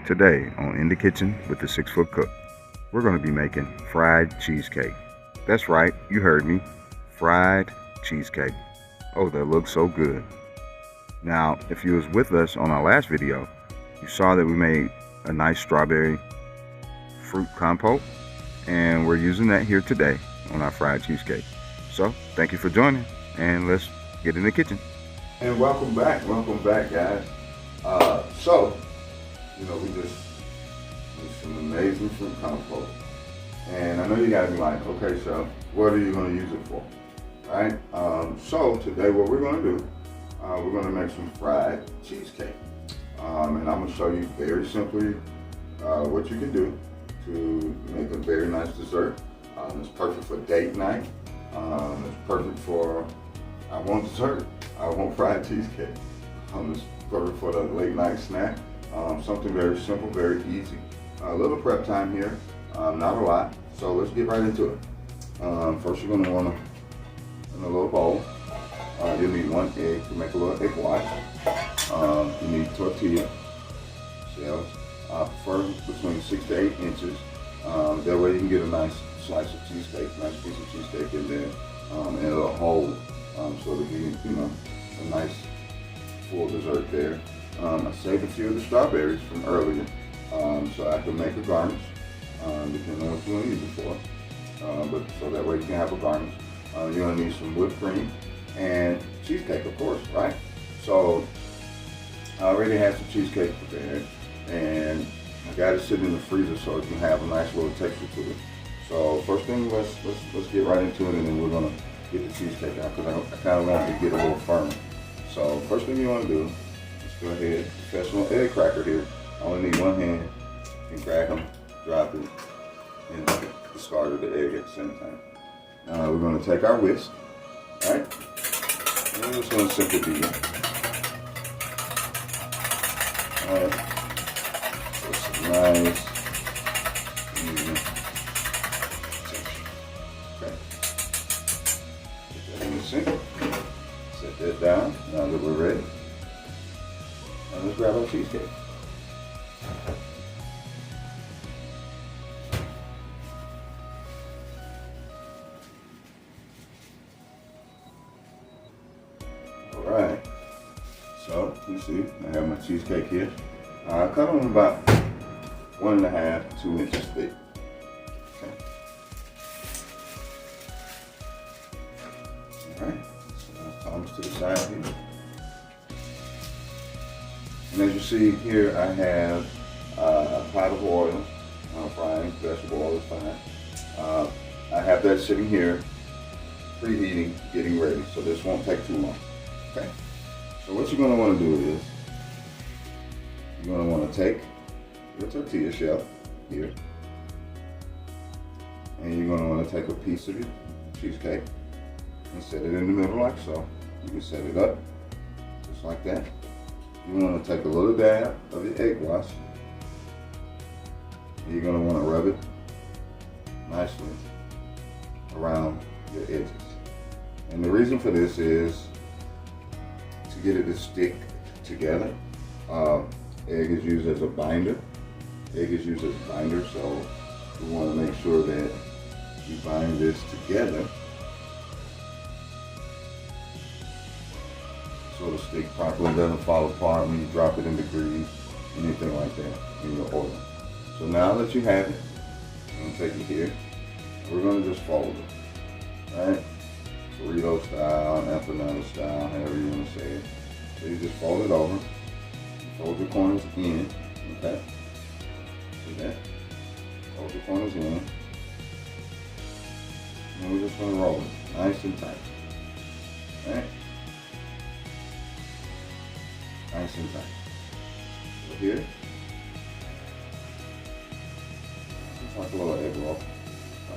Today on In the Kitchen with the 6 Foot Cook, we're going to be making fried cheesecake. That's right, you heard me, fried cheesecake. Oh, that looks so good. Now, if you was with us on our last video, you saw that we made a nice strawberry fruit compote, and we're using that here today on our fried cheesecake. So, thank you for joining, and let's get in the kitchen. And welcome back, guys. We just did some amazing fruit compote. And I know you gotta be like, okay, so what are you gonna use it for, right? So today what we're gonna do, we're gonna make some fried cheesecake. And I'm gonna show you very simply what you can do to make a very nice dessert. It's perfect for date night. It's perfect for, I want dessert, I want fried cheesecake. It's perfect for the late night snack. Something very simple, very easy. A little prep time here, not a lot. So let's get right into it. First you're gonna wanna, in a little bowl, you'll need 1 egg to make a little egg white. You need tortilla shells, prefer between 6 to 8 inches. That way you can get a nice slice of cheesecake, nice piece of cheesecake in there, and it'll hold, so it'll be, a nice full dessert there. I saved a few of the strawberries from earlier, so I can make a garnish, depending on what you want to use it for. But so that way you can have a garnish. You're gonna need some whipped cream and cheesecake, of course, right? So I already have some cheesecake prepared, and I got it sitting in the freezer so it can have a nice little texture to it. So first thing, let's get right into it, and then we're gonna get the cheesecake out because I kind of want it to get a little firm. So first thing you want to do, let's go ahead, professional egg cracker here. I only need 1 hand. You can crack them, drop it, and discard the egg at the same time. Now we're going to take our whisk, right? And we're just going to simply beat it. Alright. So some nice, even texture. Okay. Put that in the sink. Set that down. Now that we're ready, now let's grab our cheesecake. Alright, so you see, I have my cheesecake here. I cut them about 1.5 to 2 inches thick. Okay. Alright, so palms to the side here. And as you see here, I have a pot of oil, frying, vegetable oil is fine. I have that sitting here, preheating, getting ready, so this won't take too long. Okay, so what you're going to want to do is, you're going to want to take your tortilla shell here, and you're going to want to take a piece of your cheesecake and set it in the middle like so. You can set it up just like that. You want to take a little dab of your egg wash. You're going to want to rub it nicely around your edges. And the reason for this is to get it to stick together. Egg is used as a binder. So we want to make sure that you bind this together so it'll stick properly, doesn't fall apart when you drop it in the grease, anything like that in your oil. So now that you have it, I'm going to take it here. We're going to just fold it, right? Burrito style, empanada style, however you want to say it. So you just fold it over, fold your corners in, okay? See that? Fold your corners in. And we're just going to roll it nice and tight, right? Nice and tight. So here, it's like a little egg roll. A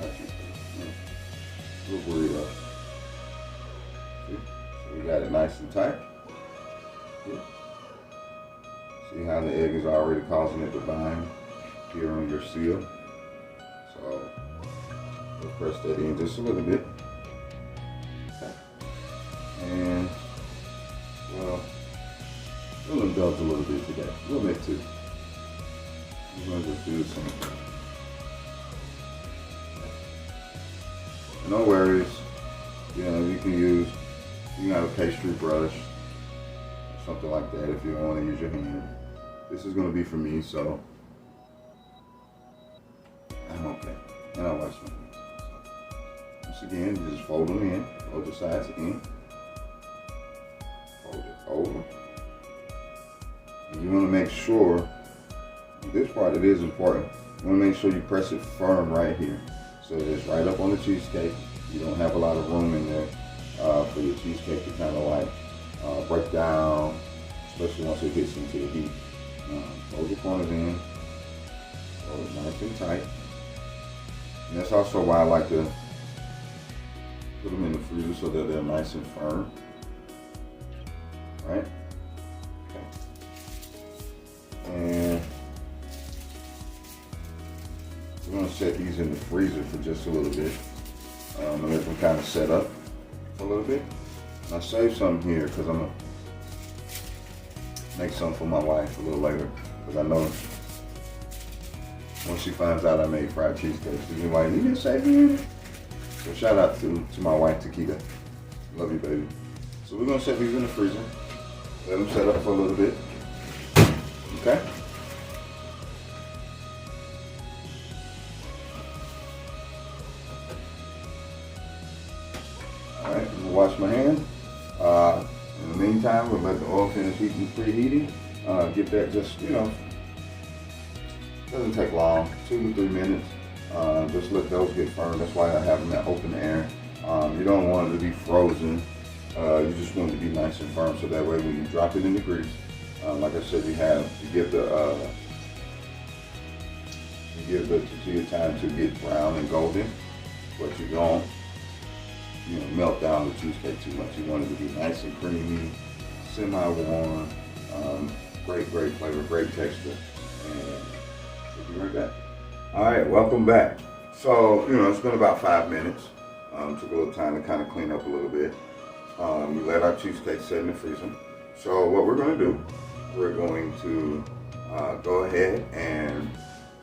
little burrito. See? So we got it nice and tight. Yeah. See how the egg is already causing it to bind here on your seal. So we'll press that in just a little bit. Okay. And well, we'll indulge a little bit today. We'll make 2. we're going to just do the same thing. No worries. You know, you can have a pastry brush, or something like that if you don't want to use your hand. This is going to be for me, so I'm okay. And I wash my hands. Once again, you just fold them in, fold the sides in, fold it over. And you want to make sure, this part it is important, you want to make sure you press it firm right here. So it's right up on the cheesecake. You don't have a lot of room in there for your cheesecake to kind of like break down, especially once it gets into the heat. Fold your corners in, fold it nice and tight. And that's also why I like to put them in the freezer so that they're nice and firm. Right? Okay. And we're going to set these in the freezer for just a little bit. And let them kind of set up for a little bit. And I saved some here because I'm going to make some for my wife a little later. Because I know once she finds out I made fried cheesecake, she's going to be like, you didn't save me? So shout out to my wife, Takita. Love you, baby. So we're going to set these in the freezer. Let them set up for a little bit. Okay? Alright, I'm going to wash my hands. In the meantime, we'll let the oil finish preheating. Get that just, doesn't take long, 2 to 3 minutes. Just let those get firm. That's why I have them at open air. You don't want it to be frozen. You just want it to be nice and firm, so that way when you drop it in the grease, like I said, you give the tortilla time to get brown and golden, but you don't melt down the cheesecake too much. You want it to be nice and creamy, semi-warm, great flavor, great texture, and we'll be right back. All right, welcome back. So, it's been about 5 minutes. Took a little time to kind of clean up a little bit. We let our cheesecake set in the freezer. So what we're going to do, we're going to go ahead and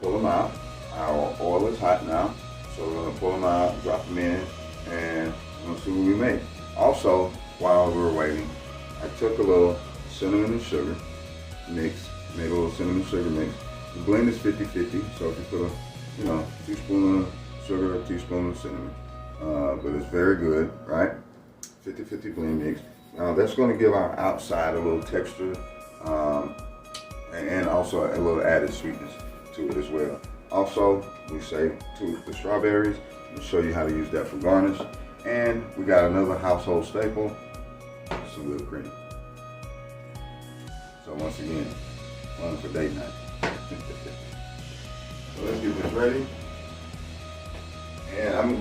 pull them out. Our oil is hot now, so we're going to pull them out, drop them in, and we're going to see what we make. Also, while we were waiting, I took a little cinnamon and sugar mix, made a little cinnamon sugar mix. The blend is 50-50, so if you put a teaspoon of sugar, a teaspoon of cinnamon, but it's very good, right? 50-50 blend mix. That's going to give our outside a little texture, and also a little added sweetness to it as well. Also, we saved the strawberries. We'll show you how to use that for garnish. And we got another household staple, some whipped cream. So once again, one for date night. So let's get this ready. And I'm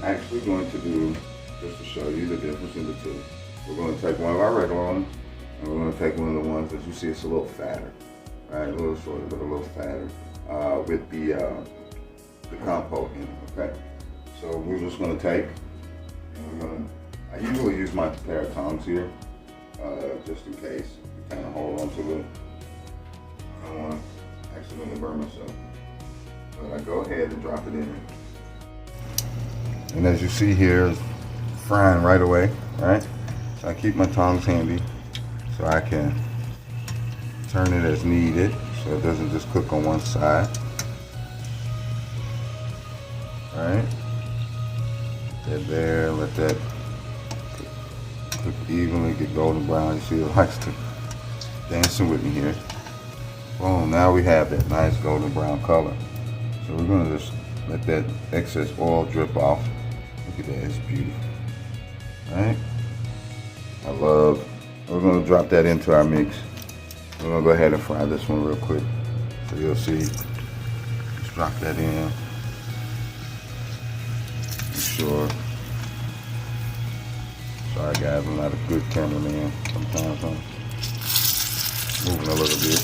actually going to do, just to show you the difference in the two. We're going to take one of our regular ones, and we're going to take one of the ones that you see it's a little fatter, right? A little shorter, but a little fatter, with the compote in it, okay? So we're just going to take, and I usually use my pair of tongs here, just in case, to kind of hold on to it. I don't want to accidentally burn myself. But I go ahead and drop it in. And as you see here, it's frying right away, right? So I keep my tongs handy so I can turn it as needed so it doesn't just cook on one side. All right, put that there, let that cook evenly, get golden brown. You see it likes to dancing with me here. Boom, now we have that nice golden brown color. So we're gonna just let that excess oil drip off. Look at that, it's beautiful. All right, we're gonna drop that into our mix. We're gonna go ahead and fry this one real quick. So you'll see, just drop that in. Make sure. Sorry guys, I'm not a good cameraman. Sometimes I'm moving a little bit.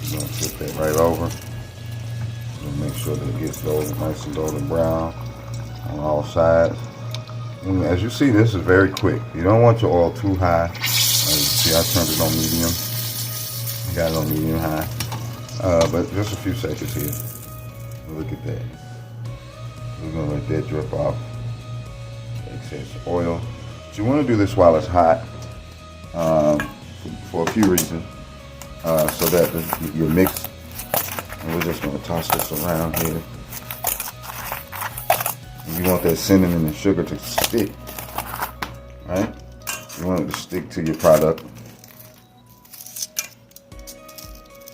I'm gonna flip that right over. Make sure that it gets golden, nice and golden brown on all sides. And as you see, this is very quick. You don't want your oil too high. As you see, I turned it on medium. I got it on medium high. But just a few seconds here. Look at that. We're gonna let that drip off. Excess oil. But you want to do this while it's hot for a few reasons. So that your mix, and we're just gonna toss this around here. And you want that cinnamon and sugar to stick, right? You want it to stick to your product.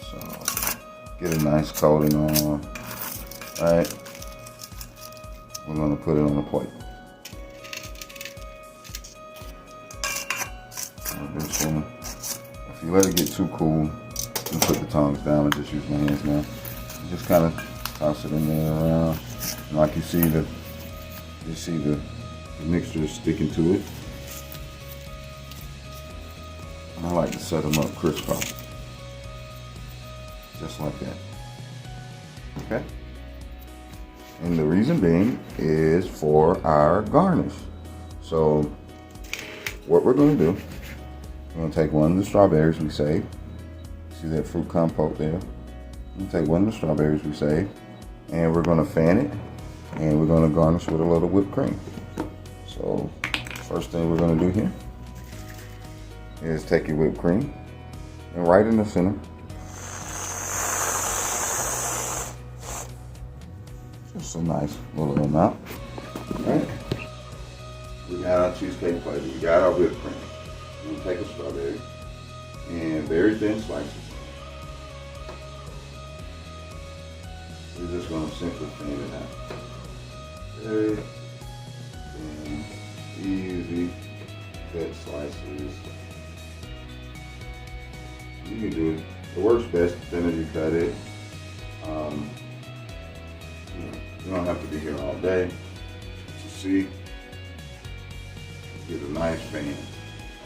So get a nice coating on, right? We're gonna put it on the plate. This one, if you let it get too cool, you put the tongs down and just use my hands now. You just kind of toss it in there around. And like you see the mixture is sticking to it. And I like to set them up crisscross, just like that. Okay. And the reason being is for our garnish. So what we're going to do, we're going to take one of the strawberries we saved. See that fruit compote there? We're going to take one of the strawberries we saved, and we're going to fan it, and we're going to garnish with a little whipped cream. So first thing we're going to do here is take your whipped cream, and right in the center, just a nice little amount. Right? We got our cheesecake plate. We got our whipped cream. We're gonna take a strawberry and very thin slices. We're just gonna simply fan it out. Very thin, easy, cut slices. You can do it. It works best the thinner you cut it. You don't have to be here all day. To see, get a nice fan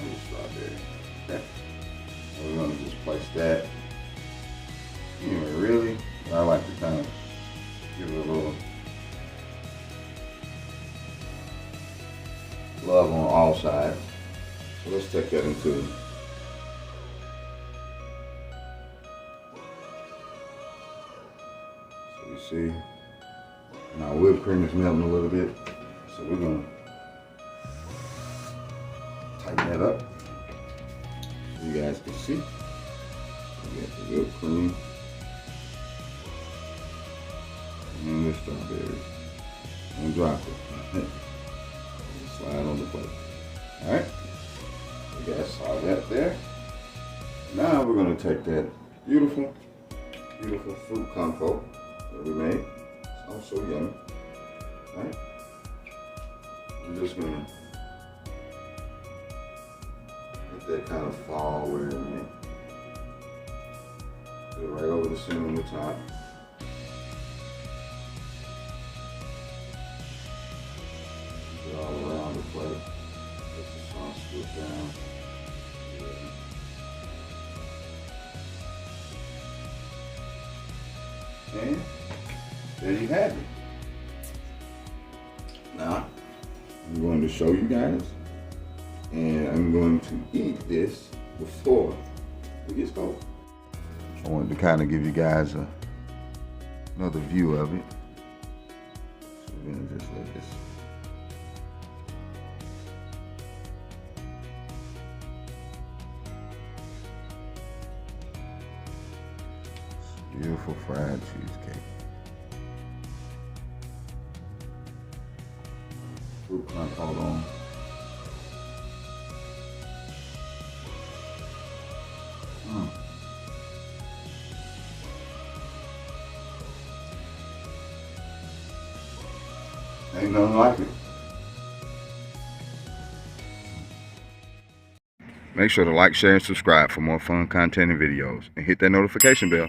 on the strawberry. Okay. So we're gonna just place that. Anyway, really, I like to kind of give it a little love on all sides. So let's take that into see, and our whipped cream is melting a little bit, so we're gonna tighten that up so you guys can see. We got the whipped cream and the strawberries, and drop it. Slide on the plate. All right, you guys saw that there. Now we're gonna take that beautiful fruit compote that we made. It's also yummy, right? We're just gonna let that kind of fall where it may. Put it right over the center on the top. Put it all around the plate. Let the sauce scoop down. And there you have it. Now, I'm going to show you guys, and I'm going to eat this before it gets cold. I wanted to kind of give you guys another view of it. So we're going to just let this. Beautiful fried cheesecake. Fruit compote on. Ain't nothing like it. Make sure to like, share, and subscribe for more fun content and videos. And hit that notification bell.